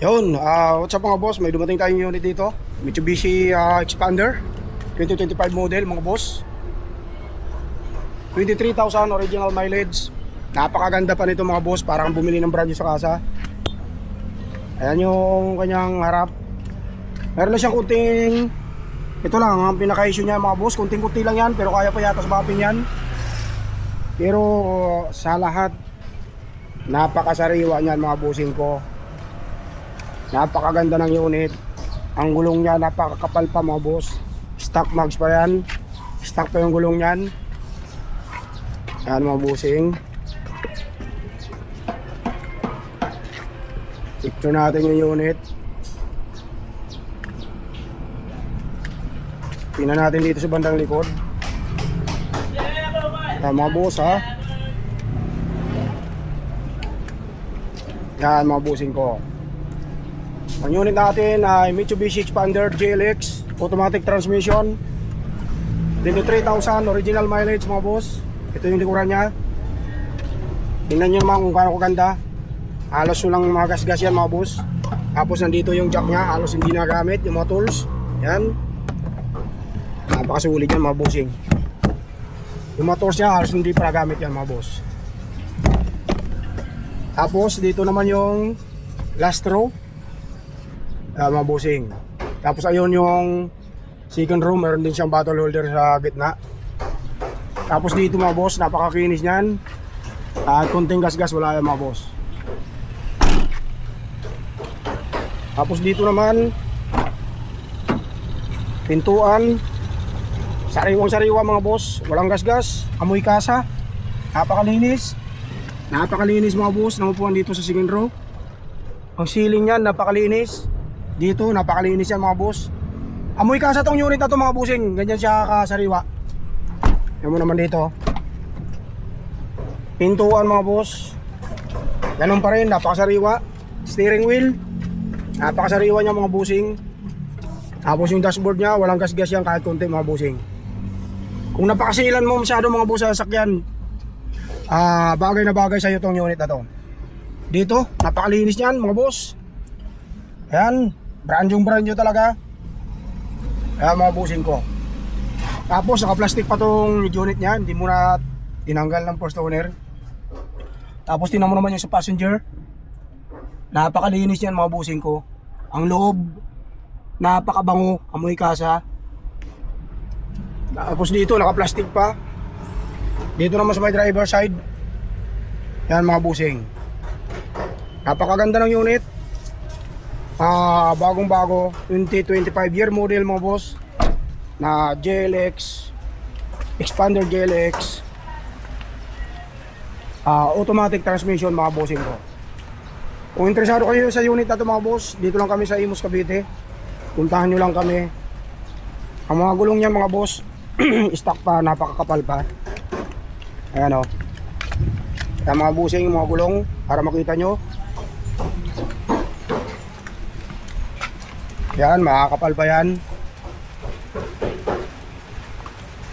Yun, what's up mga boss? May dumating tayong unit dito, Mitsubishi Expander 2025 model mga boss. 23,000 original mileage. Napakaganda pa nito mga boss, parang bumili ng brand new sa kasa. Ayan yung kanyang harap. Meron na siyang kunting, ito lang ang pinaka-issue niya mga boss, kunting-kunti lang yan, pero kaya pa yata sa mapping yan. Pero sa lahat, napakasariwa niyan mga bossing ko. Napakaganda ng unit. Ang gulong niya napakakapal pa mga boss. Stock mags pa yan. Stock pa yung gulong niyan. Yan mga bossing. Picture natin yung unit. Tingnan natin dito sa bandang likod. Yan mga boss ha. Yan mga bossing ko. Ang unit natin ay Mitsubishi Expander GLX automatic transmission, 23,000 original mileage mga boss. Ito yung likuran niya. Tingnan nyo naman kung gaano kaganda. Halos walang mga gas-gas yan mga boss. Tapos nandito yung jack niya, halos hindi nagamit. Yung mga tools, yan. Napakasulit yan mga bossing. Yung mga tools niya halos hindi pa nagamit yan mga boss. Tapos dito naman yung last row, mga bossing. Tapos ayun yung second row, meron din siyang bottle holder sa gitna. Tapos dito mga boss, napakakinis niyan. At konting gas-gas wala yan mga boss. Tapos dito naman pintuan, sariwang-sariwa mga boss, walang gas-gas, amoy kasa. Napakalinis. Napakalinis mga boss, nangupuan dito sa second row. Ang ceiling niyan napakalinis. Dito napakalinis yan mga boss. Amoy kasa tong unit na to mga bossing. Ganyan siya kasariwa. Yan mo naman dito. Pintuan mga boss, ganun pa rin, napakasariwa. Steering wheel, napakasariwa niya mga bossing. Tapos yung dashboard niya, walang gas-gas yan kahit konti mga bossing. Kung napakasilan mo masyado mga boss sa sasakyan, bagay na bagay sa iyo tong unit na to. Dito, napakalinis niyan mga boss. Ayan, brand new talaga. Ayan mga bossing ko. Tapos naka-plastic pa tong unit niya, hindi mo na tinanggal ng first owner. Tapos tingnan mo naman yung sa passenger. Napakalinis niyan mga bossing ko. Ang loob, napakabango, amoy kasa. Tapos dito naka-plastic pa. Dito naman sa may driver side. Yan mga bossing. Napakaganda ng unit. Bagong bago, 2025 year model mga boss, na GLX Expander GLX, automatic transmission mga bossing ko. Kung interesado kayo sa unit na ito mga boss, dito lang kami sa Imus Cavite. Puntahan nyo lang kami. Ang mga gulong niya mga boss stock pa, napakakapal pa. Ayan o. Kaya mga bossing, yung mga gulong para makita nyo. Yan, makakapal pa yan.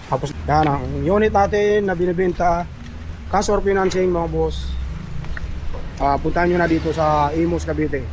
Tapos yan ang unit natin na binibenta cash or financing mga boss. Puntahan nyo na dito sa Imus Cavite.